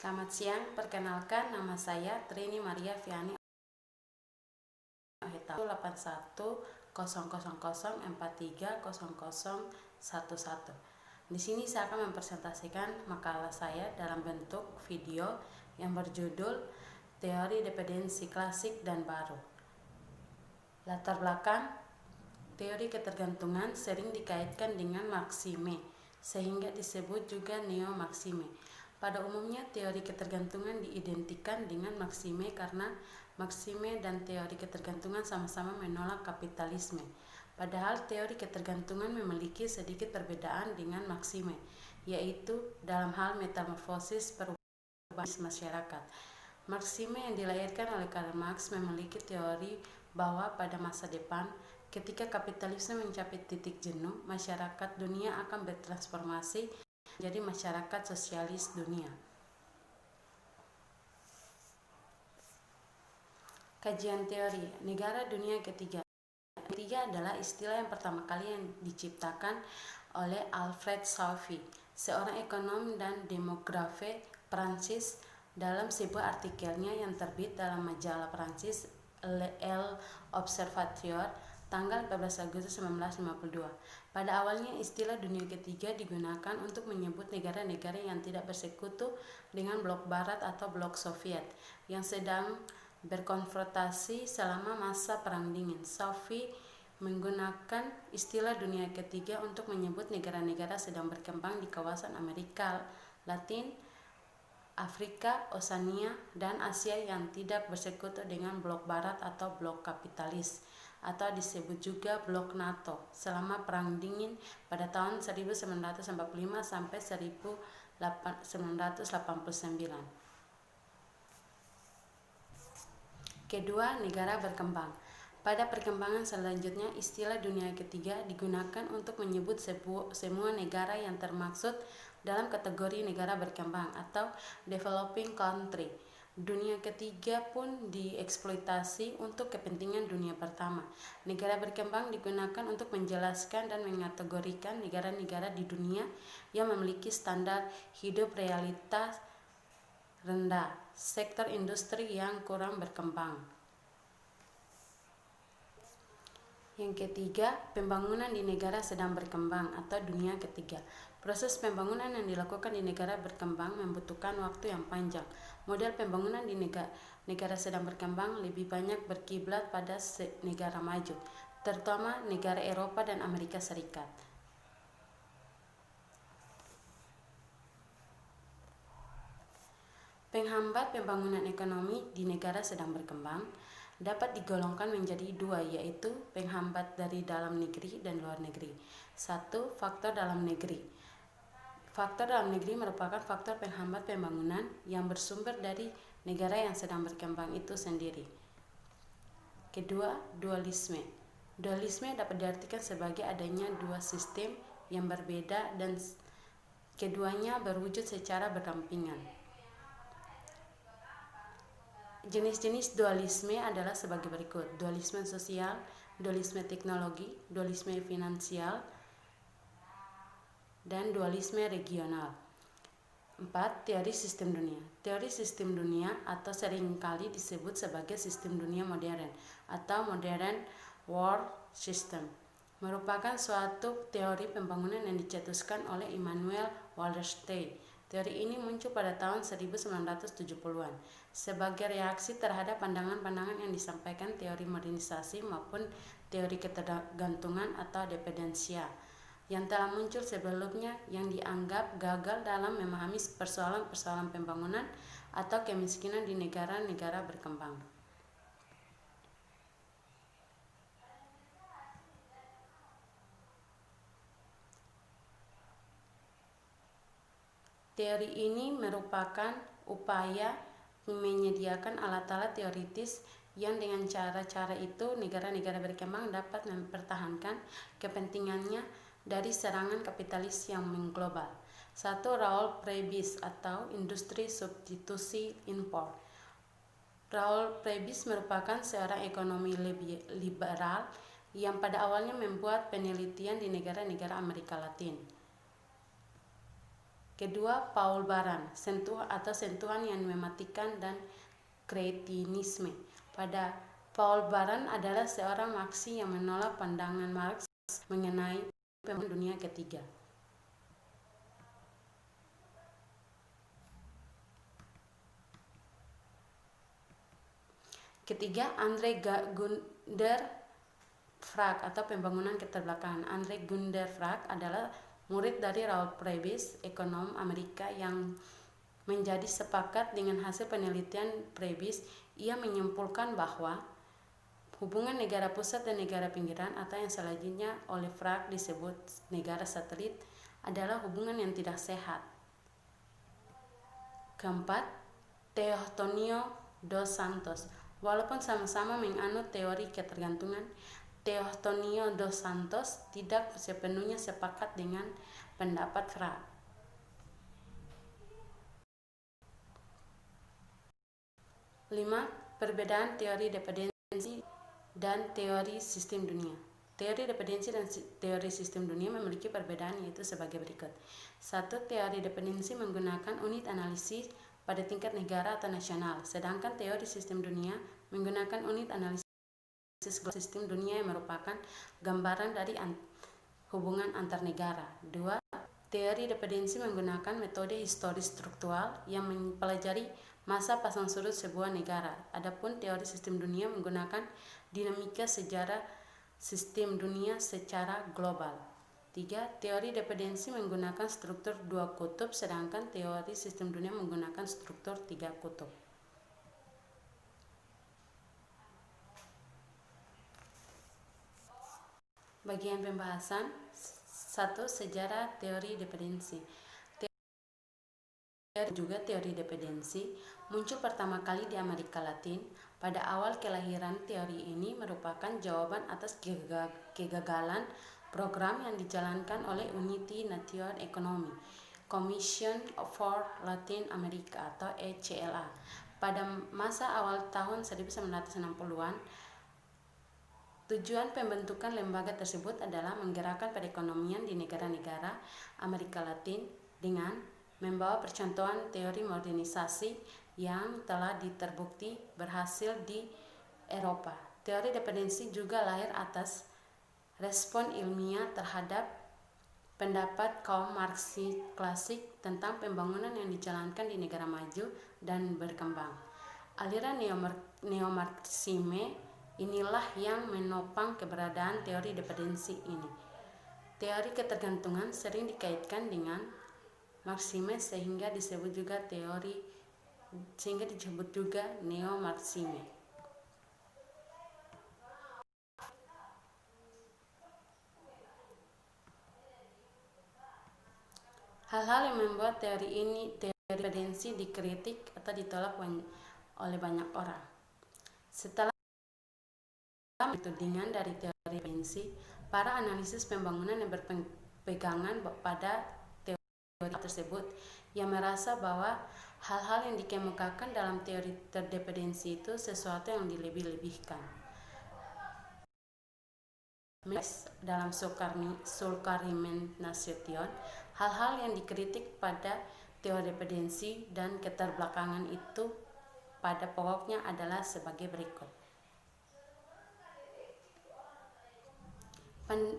Selamat siang, perkenalkan nama saya Trini Maria Viani Oheta 810000430011. Di sini saya akan mempresentasikan makalah saya dalam bentuk video yang berjudul Teori Dependensi Klasik dan Baru. Latar belakang, teori ketergantungan sering dikaitkan dengan Maxime, sehingga disebut juga neo-Maxime. Pada umumnya, teori ketergantungan diidentikan dengan Maxime karena Maxime dan teori ketergantungan sama-sama menolak kapitalisme. Padahal teori ketergantungan memiliki sedikit perbedaan dengan Maxime, yaitu dalam hal metamorfosis perubahan masyarakat. Maxime yang dilahirkan oleh Karl Marx memiliki teori bahwa pada masa depan, ketika kapitalisme mencapai titik jenuh, masyarakat dunia akan bertransformasi menjadi masyarakat sosialis dunia. Kajian teori negara dunia ketiga. Ketiga adalah istilah yang pertama kali yang diciptakan oleh Alfred Sauvy, seorang ekonom dan demografe Prancis, dalam sebuah artikelnya yang terbit dalam majalah Prancis L'Observateur tanggal 14 Agustus 1952. Pada awalnya istilah dunia ketiga digunakan untuk menyebut negara-negara yang tidak bersekutu dengan blok barat atau blok Soviet yang sedang berkonfrontasi selama masa Perang Dingin. Sauvy menggunakan istilah dunia ketiga untuk menyebut negara-negara sedang berkembang di kawasan Amerika Latin, Afrika, Oseania, dan Asia yang tidak bersekutu dengan blok barat atau blok kapitalis, atau disebut juga blok NATO selama Perang Dingin pada tahun 1945 sampai 1989. Kedua, negara berkembang. Pada perkembangan selanjutnya, istilah dunia ketiga digunakan untuk menyebut semua negara yang termaksud dalam kategori negara berkembang atau developing country. Dunia ketiga pun dieksploitasi untuk kepentingan dunia pertama. Negara berkembang digunakan untuk menjelaskan dan mengategorikan negara-negara di dunia yang memiliki standar hidup realitas rendah, sektor industri yang kurang berkembang. Yang ketiga, pembangunan di negara sedang berkembang atau dunia ketiga. Proses pembangunan yang dilakukan di negara berkembang membutuhkan waktu yang panjang. Model pembangunan di negara sedang berkembang lebih banyak berkiblat pada negara maju, terutama negara Eropa dan Amerika Serikat. Penghambat pembangunan ekonomi di negara sedang berkembang dapat digolongkan menjadi dua, yaitu penghambat dari dalam negeri dan luar negeri. 1. Faktor dalam negeri. Faktor dalam negeri merupakan faktor penghambat pembangunan yang bersumber dari negara yang sedang berkembang itu sendiri. Kedua, dualisme. Dualisme dapat diartikan sebagai adanya dua sistem yang berbeda dan keduanya berwujud secara berdampingan. Jenis-jenis dualisme adalah sebagai berikut: dualisme sosial, dualisme teknologi, dualisme finansial, dan dualisme regional. 4. Teori sistem dunia. Teori sistem dunia atau seringkali disebut sebagai sistem dunia modern atau modern world system merupakan suatu teori pembangunan yang dicetuskan oleh Immanuel Wallerstein. Teori ini muncul pada tahun 1970-an sebagai reaksi terhadap pandangan-pandangan yang disampaikan teori modernisasi maupun teori ketergantungan atau dependensia yang telah muncul sebelumnya yang dianggap gagal dalam memahami persoalan-persoalan pembangunan atau kemiskinan di negara-negara berkembang. Teori ini merupakan upaya menyediakan alat-alat teoritis yang dengan cara-cara itu negara-negara berkembang dapat mempertahankan kepentingannya dari serangan kapitalis yang mengglobal. 1. Raoul Prebisch atau industri substitusi impor. Raoul Prebisch merupakan seorang ekonomi liberal yang pada awalnya membuat penelitian di negara-negara Amerika Latin. Kedua, Paul Baran, sentuhan yang mematikan dan kretinisme. Pada Paul Baran adalah seorang Marxis yang menolak pandangan Marx mengenai pembangunan dunia ketiga. Ketiga, Andre Gunder Frank atau pembangunan keterbelakangan. Andre Gunder Frank adalah murid dari Raoul Prebisch, ekonom Amerika yang menjadi sepakat dengan hasil penelitian Prebisch. Ia menyimpulkan bahwa hubungan negara pusat dan negara pinggiran atau yang selanjutnya oleh Frank disebut negara satelit adalah hubungan yang tidak sehat. Keempat, Teotonio dos Santos. Walaupun sama-sama menganut teori ketergantungan, Teotonio dos Santos tidak sepenuhnya sepakat dengan pendapat Frank. 5. Perbedaan teori dependensi dan teori sistem dunia. Teori dependensi dan teori sistem dunia memiliki perbedaan yaitu sebagai berikut. 1. Teori dependensi menggunakan unit analisis pada tingkat negara atau nasional, sedangkan teori sistem dunia menggunakan unit analisis sistem dunia yang merupakan gambaran dari hubungan antar negara. 2. Teori dependensi menggunakan metode historis struktural yang mempelajari masa pasang surut sebuah negara. Adapun teori sistem dunia menggunakan dinamika sejarah sistem dunia secara global. 3. Teori dependensi menggunakan struktur 2 kutub, sedangkan teori sistem dunia menggunakan struktur 3 kutub. Bagian pembahasan 1. Sejarah teori dependensi. Teori dependensi muncul pertama kali di Amerika Latin. Pada awal kelahiran teori ini merupakan jawaban atas kegagalan program yang dijalankan oleh Unity Nation Economy Commission for Latin America atau ECLA. Pada masa awal tahun 1960-an, tujuan pembentukan lembaga tersebut adalah menggerakkan perekonomian di negara-negara Amerika Latin dengan membawa percontohan teori modernisasi yang telah terbukti berhasil di Eropa. Teori dependensi juga lahir atas respon ilmiah terhadap pendapat kaum Marxis klasik tentang pembangunan yang dijalankan di negara maju dan berkembang. Aliran neo-Marxisme inilah yang menopang keberadaan teori dependensi ini. Teori ketergantungan sering dikaitkan dengan Marxisme sehingga disebut juga neo-Marxisme. Hal-hal yang membuat teori dependensi dikritik atau ditolak oleh banyak orang. Setelah tudingan dari teori dependensi, para analisis pembangunan yang berpegangan pada teori tersebut yang merasa bahwa hal-hal yang dikemukakan dalam teori terdependensi itu sesuatu yang dilebih-lebihkan. Dalam Sulcarmentation, hal-hal yang dikritik pada teori dependensi dan keterbelakangan itu pada pokoknya adalah sebagai berikut. 1.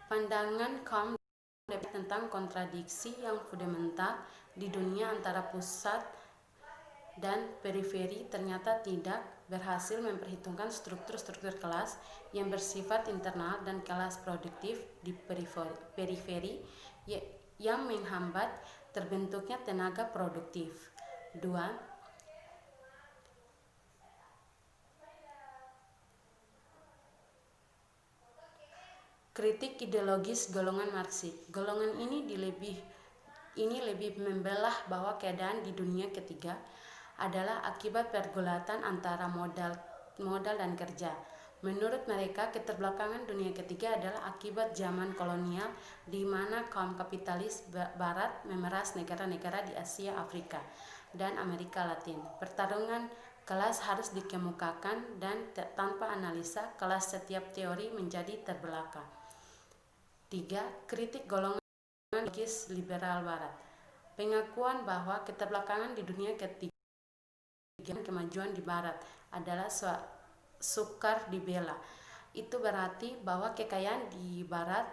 Pandangan kaum tentang kontradiksi yang fundamental di dunia antara pusat dan periferi ternyata tidak berhasil memperhitungkan struktur-struktur kelas yang bersifat internal dan kelas produktif di periferi yang menghambat terbentuknya tenaga produktif. 2. Kritik ideologis golongan Marxis. Golongan ini lebih membelah bahwa keadaan di dunia ketiga adalah akibat pergulatan antara modal dan kerja. Menurut mereka, keterbelakangan dunia ketiga adalah akibat zaman kolonial di mana kaum kapitalis barat memeras negara-negara di Asia, Afrika, dan Amerika Latin. Pertarungan kelas harus dikemukakan dan tanpa analisa kelas setiap teori menjadi terbelakang. 3. Kritik golongan dilakukan ideologis liberal Barat. Pengakuan bahwa keterbelakangan di dunia ketiga kemajuan di Barat adalah sukar dibela. Itu berarti bahwa kekayaan di Barat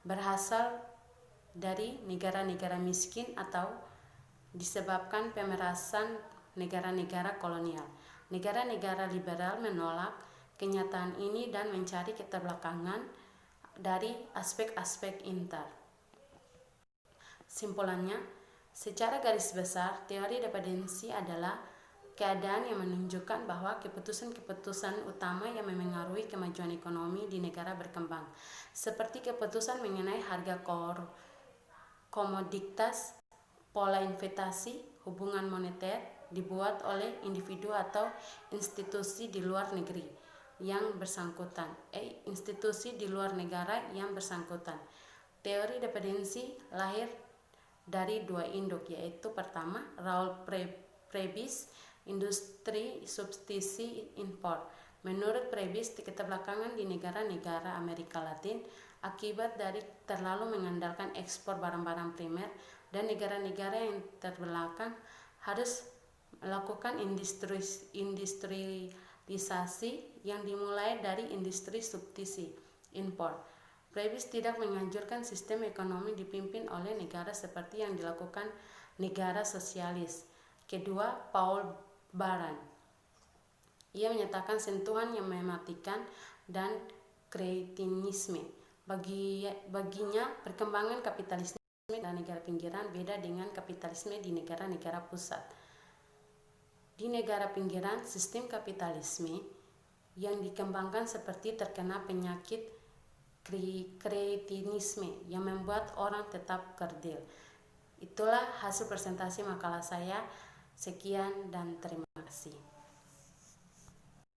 berasal dari negara-negara miskin atau disebabkan pemerasan negara-negara kolonial. Negara-negara liberal menolak kenyataan ini dan mencari keterbelakangan dari aspek-aspek inter. Simpulannya, secara garis besar, teori dependensi adalah keadaan yang menunjukkan bahwa keputusan-keputusan utama yang memengaruhi kemajuan ekonomi di negara berkembang, seperti keputusan mengenai harga komoditas, pola investasi, hubungan moneter, dibuat oleh individu atau institusi di luar negeri yang bersangkutan, institusi di luar negara yang bersangkutan. Teori dependensi lahir dari dua induk, yaitu pertama, Raoul Prebisch, industri substitusi impor. Menurut Prebisch, keterbelakangan di negara-negara Amerika Latin akibat dari terlalu mengandalkan ekspor barang-barang primer, dan negara-negara yang terbelakang harus melakukan industrialisasi yang dimulai dari industri substitusi impor. Prebisch tidak menganjurkan sistem ekonomi dipimpin oleh negara seperti yang dilakukan negara sosialis. Kedua, Paul Baran. Ia menyatakan sentuhan yang mematikan dan kreatinisme. Baginya, perkembangan kapitalisme di negara pinggiran beda dengan kapitalisme di negara-negara pusat. Di negara pinggiran, sistem kapitalisme yang dikembangkan seperti terkena penyakit kreatinisme yang membuat orang tetap kerdil. Itulah hasil presentasi makalah saya. Sekian dan terima kasih.